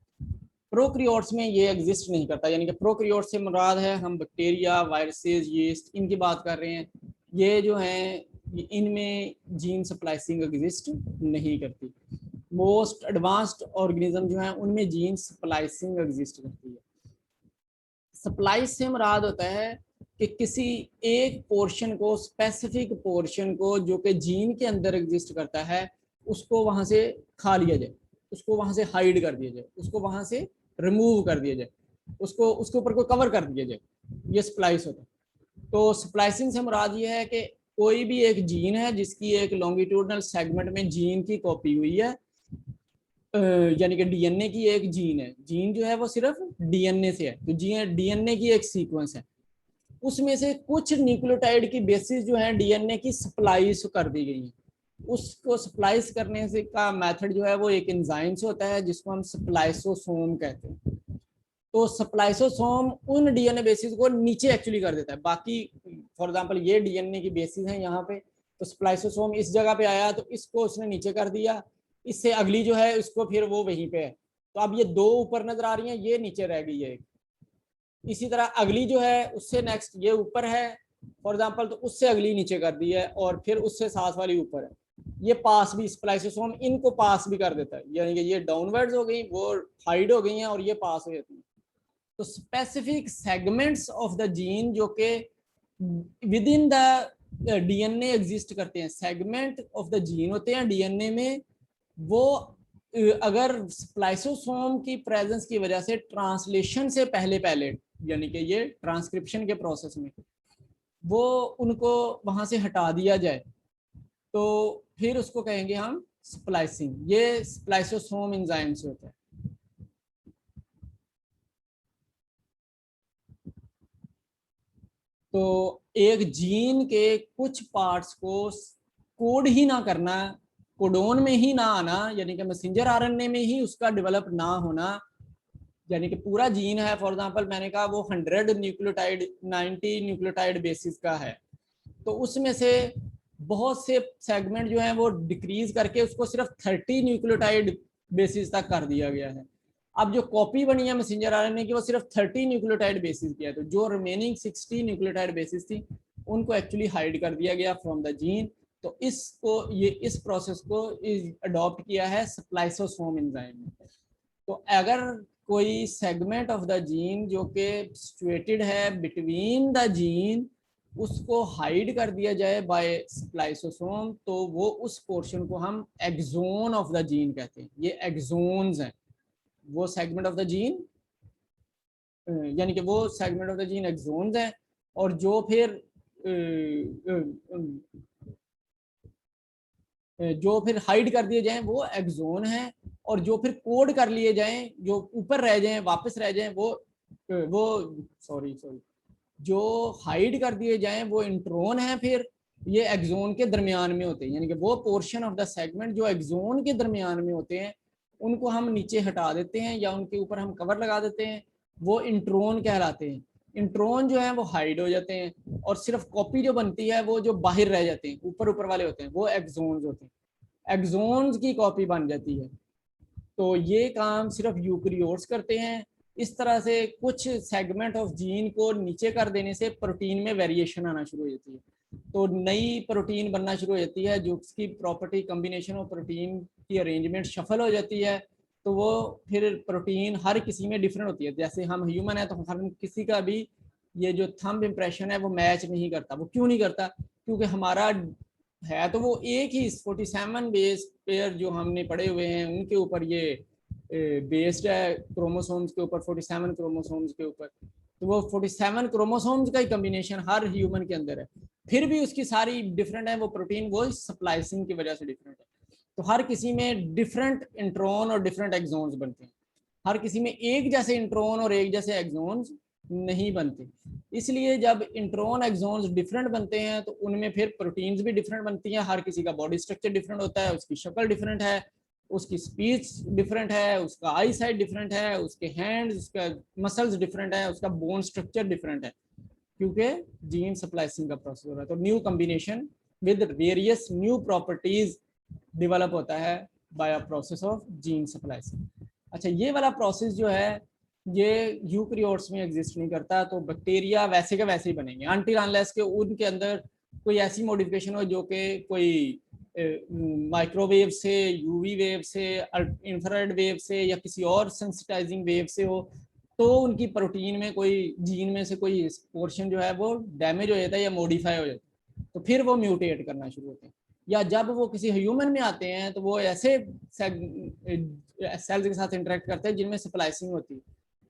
प्रोक्रियोट्स में ये एग्जिस्ट नहीं करता, यानी कि प्रोक्रियोट्स से मुराद है हम बैक्टीरिया, वायरसेस, यीस्ट इनकी बात कर रहे हैं। ये जो हैं इनमें जीन स्प्लाइसिंग एग्जिस्ट नहीं करती। मोस्ट एडवांस्ड ऑर्गेनिज्म जो हैं उनमें जीन स्प्लाइसिंग एग्जिस्ट करती है। स्प्लाइस से मुराद होता है कि किसी एक पोर्शन को, स्पेसिफिक पोर्शन को जो कि जीन के अंदर एग्जिस्ट करता है, उसको वहां से खा लिया जाए, उसको वहां से हाइड कर दिया जाए, उसको वहां से रिमूव कर दिया जाए, उसको उसके ऊपर कोई कवर कर दिया जाए, ये स्प्लाइस होता है। तो स्प्लाइसिंग से मुराद ये है कि कोई भी एक जीन है जिसकी एक लॉन्गिट्यूडनल सेगमेंट में जीन की कॉपी हुई है, यानी कि डीएनए की एक जीन है, जीन जो है वो सिर्फ डीएनए से है, तो डीएनए की एक सीक्वेंस है, उसमें से कुछ न्यूक्लियोटाइड की बेसिस जो है डीएनए की स्प्लाइस कर दी गई है। उसको स्प्लाइस करने से का मेथड जो है वो एक एंजाइम से होता है जिसको हम स्प्लाइसोसोम कहते हैं। तो स्प्लाइसोसोम उन डीएनए बेसिस को नीचे एक्चुअली कर देता है। बाकी फॉर एग्जांपल ये डीएनए की बेसिस है यहाँ पे, तो स्प्लाइसोसोम इस जगह पे आया तो इसको उसने नीचे कर दिया, इससे अगली जो है उसको फिर वो वहीं पे है। तो अब ये दो ऊपर नजर आ रही हैं, ये नीचे रह गई है। इसी तरह अगली जो है उससे नेक्स्ट ये ऊपर है फॉर एग्जांपल, तो उससे अगली नीचे कर दी है और फिर उससे साथ वाली ऊपर है। ये पास भी स्प्लाइसोसोम इनको पास भी कर देता है, यानी कि ये डाउनवर्ड्स हो गई, वो हाइड हो गई हैं और ये पास हो जाती है। तो specific segments of the gene जो कि with in the DNA exist करते हैं, सेगमेंट ऑफ द जीन होते हैं डीएनए में, वो अगर स्प्लाइसोसोम की प्रेजेंस की वजह से ट्रांसलेशन से पहले पहले, यानी कि ये ट्रांसक्रिप्शन के प्रोसेस में वो उनको वहां से हटा दिया जाए, तो फिर उसको कहेंगे हम स्प्लाइसिंग। ये स्प्लाइसोसोम एंजाइम से होता है। तो एक जीन के कुछ पार्ट्स को कोड ही ना करना, कोडोन में ही ना आना, यानी कि मैसेंजर आरएनए में ही उसका डेवलप ना होना, यानी कि पूरा जीन है फॉर एग्जांपल मैंने कहा वो 100 न्यूक्लियोटाइड 90 न्यूक्लियोटाइड बेसिस का है, तो उसमें से बहुत से सेगमेंट जो है वो डिक्रीज करके उसको सिर्फ 30 न्यूक्लियोटाइड बेसिस तक कर दिया गया है। अब जो कॉपी बनी है मैसेंजर आरएनए की वो सिर्फ 30 न्यूक्लियोटाइड बेसिस की है, तो जो रिमेनिंग 60 न्यूक्लियोटाइड बेसिस थी उनको एक्चुअली हाइड कर दिया गया फ्रॉम द जीन। तो इस प्रोसेस को अडॉप्ट किया है स्प्लाइसोसोम एंजाइम ने। तो अगर कोई सेगमेंट ऑफ द जीन जो कि सिचुएटेड है बिटवीन द जीन उसको हाइड कर दिया जाए बाय स्प्लाइसोसोम, तो वो उस पोर्शन को हम एक्सोन ऑफ द जीन कहते हैं। ये एक्सोन्स हैं, वो सेगमेंट ऑफ द जीन, यानी कि वो segment of the gene exons हैं, और जो फिर हाइड कर दिए जाएं वो एक्सोन है, और जो फिर कोड कर लिए जाएं, जो ऊपर रह जाएं वापस रह जाएं वो सॉरी जो हाइड कर दिए जाएं वो इंट्रोन है। फिर ये एक्सोन के दरमियान में होते हैं, यानी कि वो पोर्शन ऑफ द सेगमेंट जो एक्सोन के दरमियान में होते हैं उनको हम नीचे हटा देते हैं या उनके ऊपर हम कवर लगा देते हैं, वो इंट्रोन कहलाते हैं। इंट्रोन जो है वो हाइड हो जाते हैं, और सिर्फ कॉपी जो बनती है वो जो बाहर रह जाते हैं ऊपर ऊपर वाले होते हैं वो एक्सोन्स होते हैं, एक्सोन्स की कॉपी बन जाती है। तो ये काम सिर्फ यूकेरियोट्स करते हैं। इस तरह से कुछ सेगमेंट ऑफ जीन को नीचे कर देने से प्रोटीन में वेरिएशन आना शुरू हो जाती है, तो नई प्रोटीन बनना शुरू हो जाती है, जो उसकी प्रॉपर्टी कम्बिनेशन ऑफ प्रोटीन की अरेंजमेंट शफल हो जाती है। तो वो फिर प्रोटीन हर किसी में डिफरेंट होती है, जैसे हम ह्यूमन है तो हर किसी का भी ये जो थंब इम्प्रेशन है वो मैच नहीं करता। वो क्यों नहीं करता? क्योंकि हमारा है तो वो एक ही 47 बेस पेयर जो हमने पढ़े हुए हैं उनके ऊपर ये बेस्ड है, क्रोमोसोम्स के ऊपर, 47 क्रोमोसोम्स के ऊपर। तो वो 47 क्रोमोसोम्स का ही कम्बिनेशन हर ह्यूमन के अंदर है, फिर भी उसकी सारी डिफरेंट है वो प्रोटीन, वो स्प्लाइसिंग की वजह से डिफरेंट है। तो हर किसी में डिफरेंट इंट्रोन और डिफरेंट एक्सोन्स बनते हैं, हर किसी में एक जैसे इंट्रोन और एक जैसे एक्सोन्स नहीं बनते। इसलिए जब इंट्रोन एक्सोन्स डिफरेंट बनते हैं तो उनमें फिर प्रोटीन्स भी डिफरेंट बनती हैं, हर किसी का बॉडी स्ट्रक्चर डिफरेंट होता है, उसकी शक्ल डिफरेंट है, उसकी स्पीच डिफरेंट है, उसका आई साइट डिफरेंट है, उसके हैंड्स, उसका मसल्स डिफरेंट है, उसका बोन स्ट्रक्चर डिफरेंट है, क्योंकि जीन स्प्लाइसिंग का प्रोसेस हो रहा है। तो new combination with various new properties develop होता है by a process of gene splicing. अच्छा, ये वाला प्रोसेस जो है ये यूकेरियोट्स में एग्जिस्ट नहीं करता, तो बैक्टीरिया वैसे के वैसे ही बनेंगे अनटिल अनलेस के उनके अंदर कोई ऐसी मॉडिफिकेशन हो जो कि कोई माइक्रोवेव से, यूवी वेव से, इंफ्रारेड वेव से या किसी और सेंसिटाइजिंग वेव से हो, तो उनकी प्रोटीन में कोई जीन में से कोई पोर्शन जो है वो डैमेज हो जाता है या मॉडिफाई हो जाता है, तो फिर वो म्यूटेट करना शुरू होते हैं। या जब वो किसी ह्यूमन में आते हैं तो वो ऐसे सेल्स के साथ इंटरेक्ट करते हैं जिनमें स्प्लाइसिंग होती है।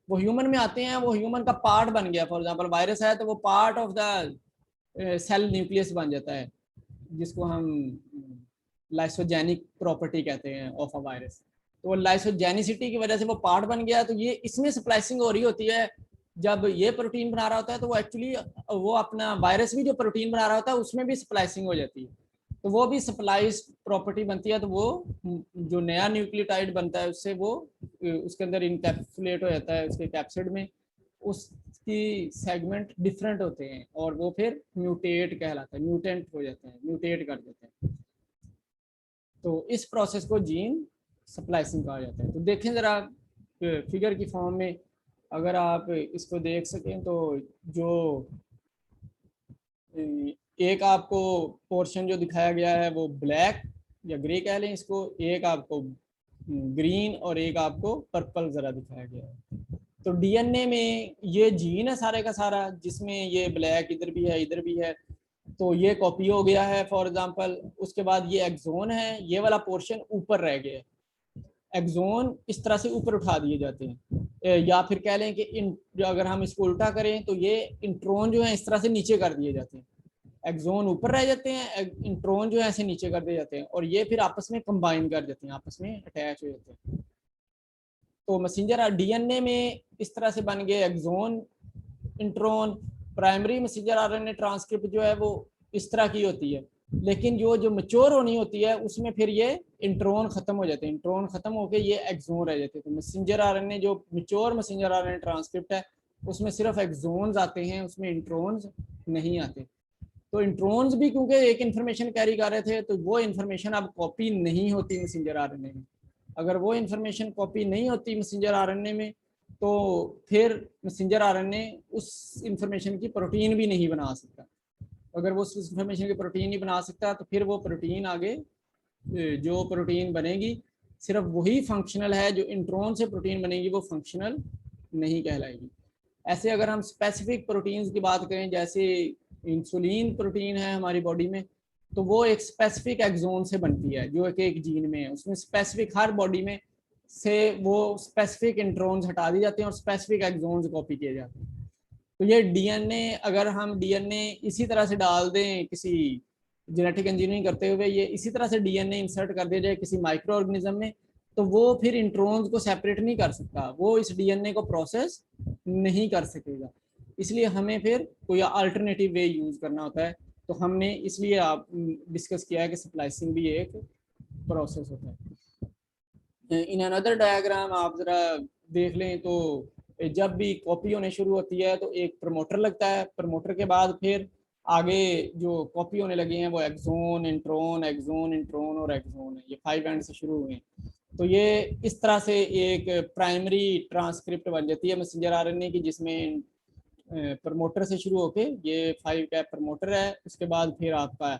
वो ह्यूमन में आते हैं, वो ह्यूमन का पार्ट बन गया, फॉर एग्जांपल वायरस है तो वो part of the cell nucleus बन जाता है, जिसको हम लाइसोजेनिक प्रॉपर्टी कहते हैं ऑफ अ वायरस। तो वो लाइसोजेनिसिटी की वजह से वो पार्ट बन गया, तो ये इसमें स्प्लाइसिंग हो रही होती है। जब ये प्रोटीन बना रहा होता है तो वो एक्चुअली वो अपना वायरस भी जो प्रोटीन बना रहा होता है उसमें भी स्प्लाइसिंग हो जाती है, तो वो भी स्प्लाइस प्रॉपर्टी बनती है। तो वो जो नया न्यूक्लियोटाइड बनता है उससे वो उसके अंदर इनकैप्सुलेट हो जाता है उसके कैप्सिड में, उसकी सेगमेंट डिफरेंट होते हैं और वो फिर म्यूटेट कहलाता है, म्यूटेंट हो जाते हैं, म्यूटेट कर देते हैं। तो इस प्रोसेस को जीन स्प्लाइसिंग कहा जाता है। तो देखें ज़रा फिगर की फॉर्म में, अगर आप इसको देख सकें तो जो एक आपको पोर्शन जो दिखाया गया है वो ब्लैक या ग्रे कह लें इसको, एक आपको ग्रीन और एक आपको पर्पल ज़रा दिखाया गया है। तो डीएनए में ये जीन है सारे का सारा, जिसमें ये ब्लैक इधर भी है इधर भी है, तो ये कॉपी हो गया है फॉर एग्जांपल। उसके बाद ये एक्सोन है, ये वाला पोर्शन ऊपर रह गया है, एक्सोन इस तरह से ऊपर उठा दिए जाते हैं, या फिर कह लें कि अगर हम इसको उल्टा करें तो ये इंट्रोन जो है इस तरह से नीचे कर दिए जाते हैं, एक्सोन ऊपर रह जाते हैं, इंट्रोन जो है ऐसे नीचे कर दिए जाते हैं, और ये फिर आपस में कंबाइन कर जाते हैं, आपस में अटैच हो जाते हैं। तो मैसेंजर डीएनए में इस तरह से बन गए exon, intron, primary messenger RNA transcript जो है वो इस तरह की होती है, लेकिन जो मैच्योर होनी होती है उसमें फिर ये इंट्रोन खत्म हो जाते हैं, इंट्रोन खत्म होकर ये एक्सोन रह जाते हैं। तो मैसेंजर आरएनए जो मैच्योर मैसेंजर आरएनए ट्रांसक्रिप्ट है उसमें सिर्फ एक्सोन्स आते हैं, उसमें इंट्रोन्स नहीं आते। तो इंट्रोन्स भी क्योंकि एक इन्फॉर्मेशन कैरी कर रहे थे तो वो इन्फॉर्मेशन अब कॉपी नहीं होती मैसेंजर आरएनए में। अगर वो इन्फॉर्मेशन कॉपी नहीं होती मैसेंजर आरएनए में तो फिर मैसेंजर आरएनए उस इंफॉर्मेशन की प्रोटीन भी नहीं बना सकता। अगर वो उस इंफॉर्मेशन की प्रोटीन नहीं बना सकता तो फिर वो प्रोटीन आगे जो प्रोटीन बनेगी सिर्फ वही फंक्शनल है, जो इंट्रोन से प्रोटीन बनेगी वो फंक्शनल नहीं कहलाएगी। ऐसे अगर हम स्पेसिफिक प्रोटीन्स की बात करें, जैसे इंसुलिन प्रोटीन है हमारी बॉडी में, तो वो एक स्पेसिफिक एक्सोन से बनती है जो एक जीन में है, उसमें स्पेसिफिक हर बॉडी में से वो स्पेसिफिक इंट्रोन्स हटा दी जाते हैं और स्पेसिफिक एक्सोन्स कॉपी किए जाते हैं। तो ये डीएनए, अगर हम डीएनए इसी तरह से डाल दें, किसी जेनेटिक इंजीनियरिंग करते हुए ये इसी तरह से डीएनए इंसर्ट कर दिया जाए किसी माइक्रो ऑर्गेनिज्म में, तो वो फिर इंट्रोन्स को सेपरेट नहीं कर सकता, वो इस डीएनए को प्रोसेस नहीं कर सकेगा। इसलिए हमें फिर कोई अल्टरनेटिव वे यूज करना होता है। तो हमने इसलिए आप डिस्कस किया है कि स्प्लाइसिंग भी एक प्रोसेस होता है। इन अनदर डायग्राम आप जरा देख लें तो जब भी कॉपी होने शुरू होती है तो एक प्रमोटर लगता है, प्रमोटर के बाद फिर आगे जो कॉपी होने लगे हैं वो एक्सोन, इंट्रोन, एक्सोन, इंट्रोन और एक्सोन है, ये 5 एंड से शुरू हुए हैं। तो ये इस तरह से एक प्राइमरी ट्रांसक्रिप्ट बन जाती है मैसेंजर आरएनए की, जिसमें प्रमोटर से शुरू होके ये 5 कैप प्रमोटर है, उसके बाद फिर आपका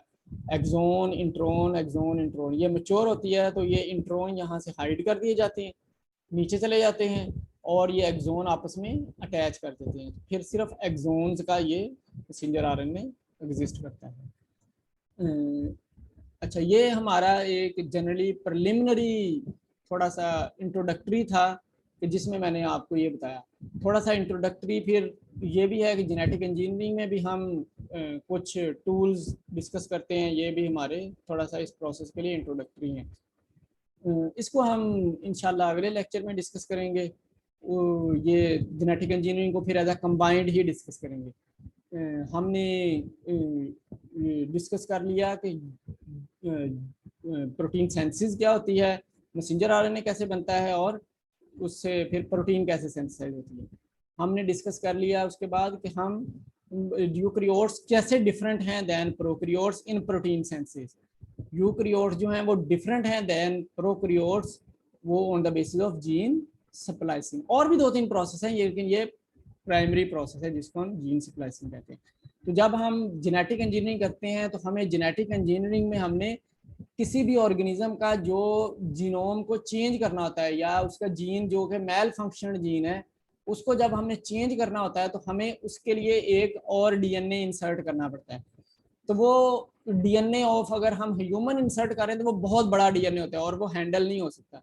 एक्सोन, इंट्रोन, एक्सोन, इंट्रोन। ये मैच्योर होती है तो ये इंट्रोन यहाँ से हाइड कर दिए जाते हैं, नीचे चले जाते हैं और ये एक्सोन आपस में अटैच कर देते हैं। फिर सिर्फ एक्सोन्स का ये मैसेंजर आरएनए एग्जिस्ट करता है। अच्छा, ये हमारा एक जनरली प्रिलिमिनरी थोड़ा सा इंट्रोडक्टरी था कि जिसमें मैंने आपको ये बताया। थोड़ा सा इंट्रोडक्टरी फिर ये भी है कि जेनेटिक इंजीनियरिंग में भी हम कुछ टूल्स डिस्कस करते हैं, ये भी हमारे थोड़ा सा इस प्रोसेस के लिए इंट्रोडक्टरी हैं। इसको हम इंशाल्लाह अगले लेक्चर में डिस्कस करेंगे। ये जेनेटिक इंजीनियरिंग को फिर एज अ कंबाइंड ही डिस्कस करेंगे। हमने डिस्कस कर लिया कि प्रोटीन सेंसिस क्या होती है, मैसेंजर आरएनए कैसे बनता है और उससे फिर प्रोटीन कैसे सेंसिटाइज होती है। हमने डिस्कस कर लिया उसके बाद कि हम यूकैरियोट्स कैसे डिफरेंट हैं than prokaryotes in protein synthesis. Eukaryotes जो हैं वो डिफरेंट हैं देन प्रोकैरियोट्स, वो on the basis of gene splicing. और भी 2-3 प्रोसेस हैं ये, लेकिन ये प्राइमरी प्रोसेस है जिसको हम जीन स्प्लाइसिंग कहते हैं। तो जब हम जेनेटिक इंजीनियरिंग करते हैं तो हमें जेनेटिक इंजीनियरिंग में हमने किसी भी ऑर्गेनिज्म का जो जीनोम को चेंज करना होता है या उसका जीन जो कि मेल फंक्शनल जीन है उसको जब हमने चेंज करना होता है तो हमें उसके लिए एक और डीएनए इंसर्ट करना पड़ता है। तो वो डीएनए ऑफ अगर हम ह्यूमन इंसर्ट करें तो वो बहुत बड़ा डीएनए होता है और वो हैंडल नहीं हो सकता।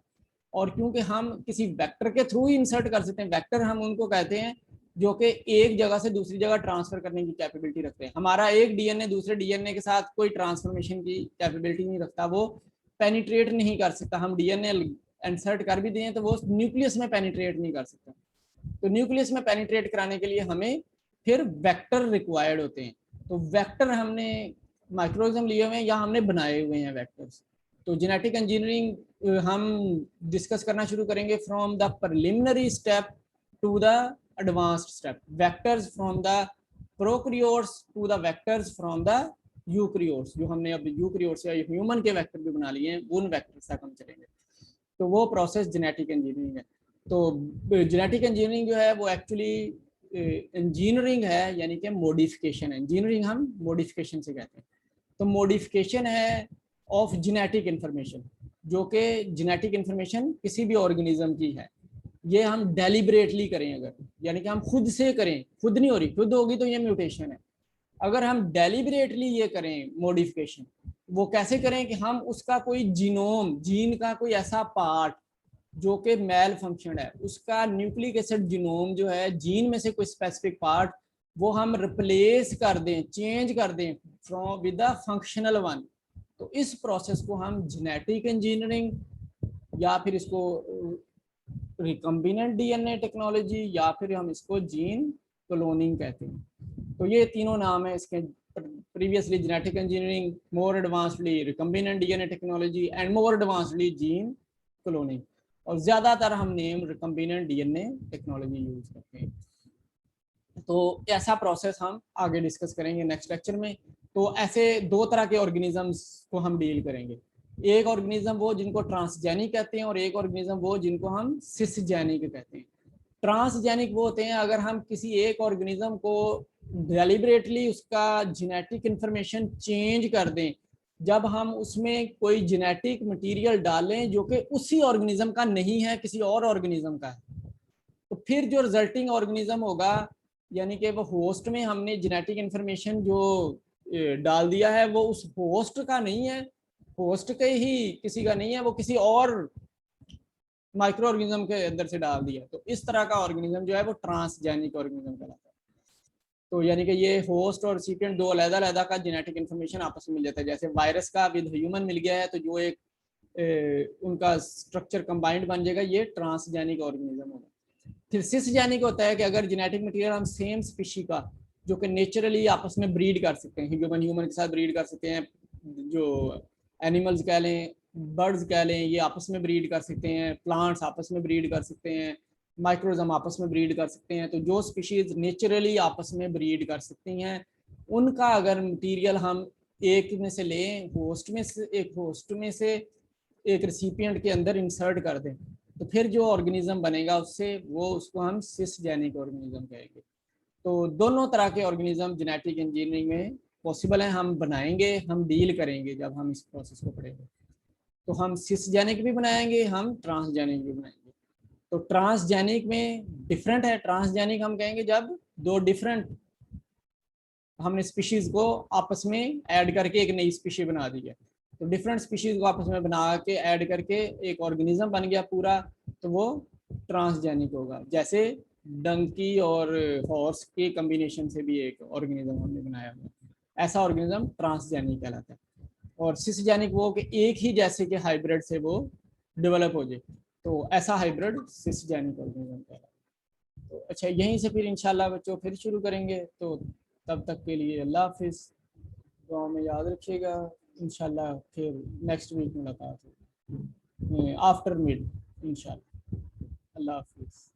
और क्योंकि हम किसी वेक्टर के थ्रू ही इंसर्ट कर सकते हैं, वेक्टर हम उनको कहते हैं जो कि एक जगह से दूसरी जगह ट्रांसफर करने की कैपेबिलिटी रखते हैं। हमारा एक डीएनए दूसरे डीएनए के साथ कोई ट्रांसफॉर्मेशन की कैपेबिलिटी नहीं रखता, वो पेनिट्रेट नहीं कर सकता। हम डीएनए इंसर्ट कर भी दें तो वो न्यूक्लियस में पेनिट्रेट नहीं कर सकता। तो न्यूक्लियस में पेनिट्रेट कराने के लिए हमें फिर वेक्टर रिक्वायर्ड होते हैं। तो वेक्टर हमने माइक्रोऑर्गेनिज्म लिए हुए हैं या हमने बनाए हुए हैं वेक्टर्स। तो जेनेटिक इंजीनियरिंग हम डिस्कस करना शुरू करेंगे from the preliminary step to the advanced step, vectors from the prokaryotes to the vectors from the eukaryotes. जो हमने अब यूकैरियोट्स या ह्यूमन के वेक्टर भी बना लिए हैं उन वेक्टर्स तक हम चलेंगे। तो वो प्रोसेस जेनेटिक इंजीनियरिंग है। तो जेनेटिक इंजीनियरिंग जो है वो एक्चुअली इंजीनियरिंग है, यानी कि मॉडिफिकेशन है। इंजीनियरिंग हम मॉडिफिकेशन से कहते हैं। तो मॉडिफिकेशन है ऑफ जेनेटिक इंफॉर्मेशन, जो कि जेनेटिक इंफॉर्मेशन किसी भी ऑर्गेनिज्म की है, ये हम डेलिबरेटली करें अगर, यानी कि हम खुद से करें, खुद नहीं हो रही, खुद होगी तो ये म्यूटेशन है। अगर हम डेलिबरेटली ये करें मॉडिफिकेशन, वो कैसे करें कि हम उसका कोई जीनोम, जीन का कोई ऐसा पार्ट जो कि मेल फंक्शन है, उसका न्यूक्लिक एसिड जीनोम जो है, जीन में से कोई स्पेसिफिक पार्ट वो हम रिप्लेस कर दें, चेंज कर दें from with the functional one. तो इस प्रोसेस को हम जेनेटिक इंजीनियरिंग या फिर इसको रिकम्बिनेंट डीएनए टेक्नोलॉजी या फिर हम इसको जीन क्लोनिंग कहते हैं। तो ये तीनों नाम है इसके, previously genetic engineering, more advancedly recombinant DNA technology and more advancedly gene cloning, और ज्यादातर हम name recombinant DNA technology use करते हैं। तो ऐसा प्रोसेस हम आगे डिस्कस करेंगे नेक्स्ट लेक्चर में। तो ऐसे दो तरह के ऑर्गेनिजम्स को हम डील करेंगे, एक ऑर्गेनिज्म वो जिनको ट्रांसजेनिक कहते हैं और एक ऑर्गेनिज्म वो जिनको हम सिसजेनिक कहते हैं। ट्रांसजेनिक वो होते हैं अगर हम किसी एक ऑर्गेनिज्म को डेलिबरेटली उसका जेनेटिक इंफॉर्मेशन चेंज कर दें, जब हम उसमें कोई जेनेटिक मटेरियल डालें जो कि उसी ऑर्गेनिज्म का नहीं है, किसी और ऑर्गेनिज्म का है, तो फिर जो रिजल्टिंग ऑर्गेनिज्म होगा, यानी कि वो होस्ट में हमने जेनेटिक इंफॉर्मेशन जो डाल दिया है वो उस होस्ट का नहीं है, होस्ट के ही किसी का नहीं है, वो किसी और माइक्रो ऑर्गेनिज्म के अंदर से डाल दिया, तो इस तरह का ऑर्गेनिज्म जो है वो ट्रांसजेनिक ऑर्गेनिज्म कहलाता है। तो यानी कि ये होस्ट और रिसिपिएंट दो अलग-अलग का जेनेटिक इंफॉर्मेशन आपस में मिल जाता है, जैसे वायरस का विद ह्यूमन मिल गया है तो जो एक उनका स्ट्रक्चर कंबाइंड बन जाएगा, ये ट्रांसजेनिक ऑर्गेनिज्म होगा। फिर सिसजेनिक होता है कि अगर जेनेटिक मटेरियल हम सेम स्पीशी का जो कि नेचुरली आपस में ब्रीड कर सकते हैं, ह्यूमन के साथ ब्रीड कर सकते हैं, जो एनिमल्स कह लें, बर्ड्स कह लें, ये आपस में ब्रीड कर सकते हैं, प्लांट्स आपस में ब्रीड कर सकते हैं, माइक्रोजम आपस में ब्रीड कर सकते हैं। तो जो स्पीशीज नेचुरली आपस में ब्रीड कर सकती हैं, उनका अगर मटीरियल हम एक में से लें, होस्ट में से एक रिसिपिएंट के अंदर इंसर्ट कर दें, तो फिर जो ऑर्गेनिज्म बनेगा उससे वो उसको हम सिसजेनिक ऑर्गेनिज्म कहेंगे। तो दोनों तरह के ऑर्गेनिज्म जेनेटिक इंजीनियरिंग में पॉसिबल है, हम बनाएंगे, हम डील करेंगे जब हम इस प्रोसेस को पढ़ेंगे। तो हम सिसजेनिक भी बनाएंगे, हम ट्रांसजेनिक भी बनाएंगे। तो ट्रांसजेनिक में डिफरेंट है, ट्रांसजेनिक हम कहेंगे जब दो डिफरेंट हमने स्पीशीज को आपस में ऐड करके एक नई स्पीशी बना दी है, तो डिफरेंट स्पीशीज को आपस में बना के ऐड करके एक ऑर्गेनिज्म बन गया पूरा, तो वो ट्रांसजेनिक होगा। जैसे डंकी और हॉर्स के कॉम्बिनेशन से भी एक ऑर्गेनिज्म हमने बनाया हुआ, ऐसा ऑर्गेनिज्म ट्रांसजेनिक कहलाता है। और सिसजेनिक वो कि एक ही जैसे के हाइब्रिड से वो डेवलप हो जाए, तो ऐसा हाइब्रिड सिसजेनिक ऑर्गेनिज्म कहलाता है। तो अच्छा, यहीं से फिर इंशाल्लाह बच्चों फिर शुरू करेंगे, तो तब तक के लिए अल्लाह हाफिज़, दुआ में याद रखिएगा। इंशाल्लाह फिर नेक्स्ट वीक मुलाकात होगी आफ्टर मिड इंशाल्लाह। अल्लाह हाफिज़।